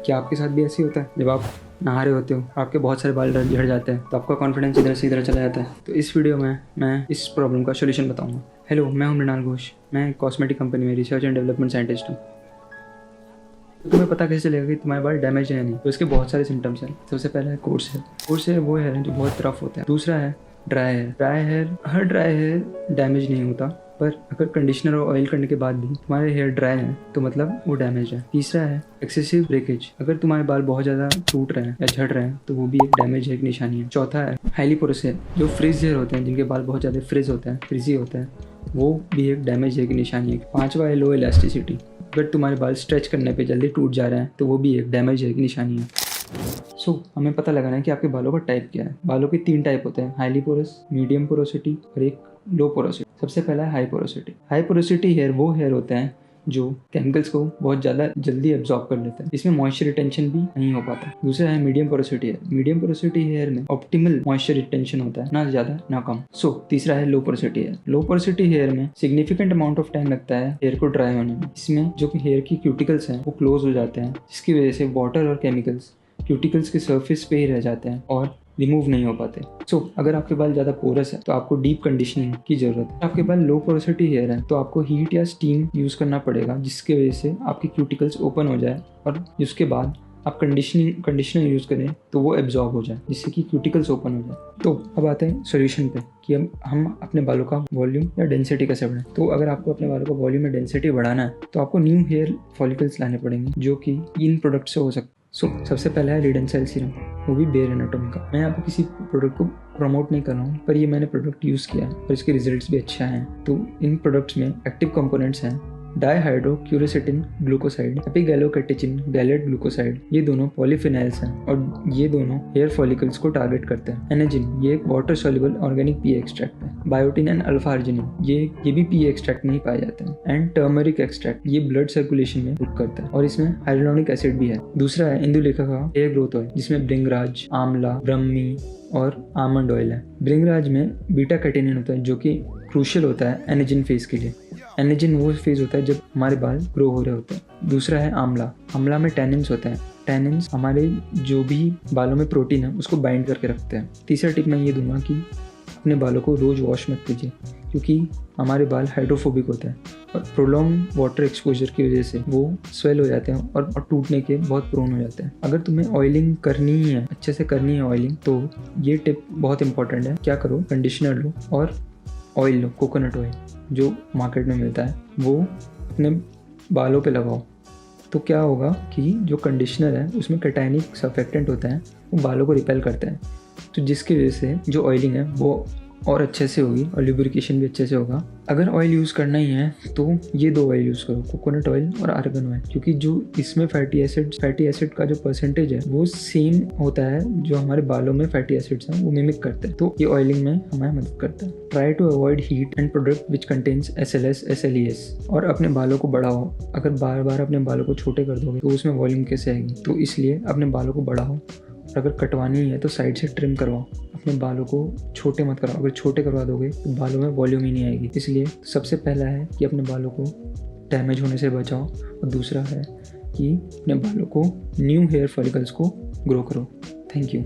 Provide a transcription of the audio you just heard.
क्या आपके साथ भी ऐसे ही होता है? जब आप नहा रहे होते हो, आपके बहुत सारे बाल झड़ जाते हैं, तो आपका कॉन्फिडेंस इधर से इधर चला जाता है। तो इस वीडियो में मैं इस प्रॉब्लम का सोल्यूशन बताऊंगा। हेलो, मैं हूं मृणाल घोष। मैं कॉस्मेटिक कंपनी में रिसर्च एंड डेवलपमेंट साइंटिस्ट हूँ। तो तुम्हें पता कैसे चलेगा कि तुम्हारे बाल डैमेज है या नहीं? तो इसके बहुत सारे सिम्टम्स हैं। सबसे पहला है कोर्स हेयर। कोर्स हेयर वो हेयर है जो बहुत रफ होता है। दूसरा है ड्राई हेयर। ड्राई हेयर, हर ड्राई हेयर डैमेज नहीं होता, पर अगर कंडीशनर और ऑयल करने के बाद भी तुम्हारे हेयर ड्राई हैं तो मतलब वो डैमेज है। तीसरा है एक्सेसिव ब्रेकेज। अगर तुम्हारे बाल बहुत ज़्यादा टूट रहे हैं या झड़ रहे हैं तो वो भी एक डैमेज है, एक निशानी है। चौथा है हाईली पोरस हेयर। जो फ्रिज हेयर होते हैं, जिनके बाल बहुत ज़्यादा फ्रिज होते हैं, फ्रिजी होते हैं, वो भी एक डैमेज है, एक निशानी है। पांचवा है लो इलास्टिसिटी। अगर तुम्हारे बाल स्ट्रेच करने पे जल्दी टूट जा रहे हैं तो वो भी एक डैमेज है, एक निशानी है। हमें पता लगाना है कि आपके बालों का टाइप क्या है। बालों के 3 टाइप होते हैं, हाईली पोरस, मीडियम पोरोसिटी और एक लो पोरोसिटी। सबसे पहला है high porosity. High porosity hair वो हेयर होते हैं जो केमिकल्स को बहुत ज़्यादा जल्दी एब्जॉर्ब कर लेते हैं। इसमें मॉइस्चर रिटेंशन भी नहीं हो पाता। दूसरा है medium porosity hair. Medium porosity hair में ऑप्टिमल मॉइस्चर रिटेंशन होता है, ना ज़्यादा ना कम। तीसरा है low porosity hair. Low porosity hair में सिग्निफिकेंट अमाउंट ऑफ टाइम लगता है हेयर को ड्राई होने में। इसमें जो हेयर की क्यूटिकल्स हैं वो क्लोज हो जाते हैं, जिसकी वजह से वाटर और केमिकल्स क्यूटिकल्स के सरफेस पे ही रह जाते हैं और रिमूव नहीं हो पाते। अगर आपके बाल ज़्यादा पोरस है तो आपको डीप कंडीशनिंग की ज़रूरत है। आपके बाल लो पोरोसिटी हेयर है तो आपको हीट या स्टीम यूज़ करना पड़ेगा, जिसकी वजह से आपकी क्यूटिकल्स ओपन हो जाए और जिसके बाद आप कंडीशनर यूज़ करें तो वो एब्जॉर्ब हो जाए, जिससे कि क्यूटिकल्स ओपन हो जाए। अब आते हैं सोल्यूशन पे कि हम अपने बालों का वॉल्यूम या डेंसिटी कैसे बढ़ाएं। तो अगर आपको अपने बालों का वॉल्यूम या डेंसिटी बढ़ाना है तो आपको न्यू हेयर फॉलिकल्स लाने पड़ेंगे, जो कि इन प्रोडक्ट से हो सकते हैं। सबसे पहला है रीडेंसाइल सीरम, वो भी बेयर एनाटॉमी का। मैं यहाँ पे किसी प्रोडक्ट को प्रमोट नहीं कर रहा हूँ, पर ये मैंने प्रोडक्ट यूज़ किया है और इसके रिजल्ट्स भी अच्छा हैं। तो इन प्रोडक्ट्स में एक्टिव कंपोनेंट्स हैं डाईहाइड्रोक्यूरेसेटिन ग्लूकोसाइड, एपिगैलोकेटिचिन, गैलेट ग्लूकोसाइड। ये दोनों पॉलीफिनाइल्स हैं और ये दोनों हेयर फॉलिकल्स को टारगेट करते हैं। एनेजिन, ये एक water soluble organic P extract है। बायोटिन एंड अल्फा अर्जिनिन, ये भी पी एक्सट्रैक्ट में ही पाए जाते हैं। एंड टर्मरिक एक्सट्रैक्ट, ये ब्लड सर्कुलेशन में हेल्प करता है और इसमें हाइलुरोनिक एसिड भी है। दूसरा है इंदुलेखा का हेयर ग्रोथ ऑयल, जिसमें भृंगराज, आंवला, ब्रह्मी और आमंड ऑयल है। भृंगराज में बीटा कैटेनिन होता है, जो कि क्रूशियल होता है एनेजिन फेज के लिए। एनेजिन वो फेज होता है जब हमारे बाल ग्रो हो रहे होते हैं। दूसरा है आंवला। आंवला में टैनिन्स होते हैं। टैनिन्स हमारे जो भी बालों में प्रोटीन है उसको बाइंड करके रखते हैं। तीसरा टिप मैं ये दूंगा कि अपने बालों को रोज़ वॉश मत कीजिए, क्योंकि हमारे बाल हाइड्रोफोबिक होते हैं और प्रोलॉन्ग वाटर एक्सपोजर की वजह से वो स्वेल हो जाते हैं और टूटने के बहुत प्रोन हो जाते हैं। अगर तुम्हें ऑयलिंग करनी ही है, अच्छे से करनी है ऑयलिंग, तो ये टिप बहुत इंपॉर्टेंट है। क्या करो, कंडीशनर लो और ऑयल लो, कोकोनट ऑयल जो मार्केट में मिलता है, वो अपने बालों पे लगाओ। तो क्या होगा कि जो कंडीशनर है उसमें कैटाइनिक सर्फेक्टेंट होता है, वो बालों को रिपेल करता है, तो जिसकी वजह से जो ऑयलिंग है वो और अच्छे से होगी और लुब्रिकेशन भी अच्छे से होगा। अगर ऑयल यूज़ करना ही है तो ये 2 ऑयल यूज़ करो, कोकोनट ऑयल और आर्गन ऑयल, क्योंकि जो इसमें फैटी एसिड का जो परसेंटेज है वो सेम होता है जो हमारे बालों में फैटी एसिड्स हैं वो मिमिक करते हैं, तो ये ऑयलिंग में हमें मदद करता है। Try to avoid heat and product which contains SLS, SLES। और अपने बालों को बढ़ाओ। अगर बार बार अपने बालों को छोटे कर दोगे तो उसमें वॉल्यूम कैसे आएगी? तो इसलिए अपने बालों को बढ़ाओ। अगर कटवानी है तो साइड से ट्रिम करवाओ, अपने बालों को छोटे मत कराओ। अगर छोटे करवा दोगे तो बालों में वॉल्यूम ही नहीं आएगी। इसलिए सबसे पहला है कि अपने बालों को डैमेज होने से बचाओ और दूसरा है कि अपने बालों को न्यू हेयर फॉलिकल्स को ग्रो करो। Thank you.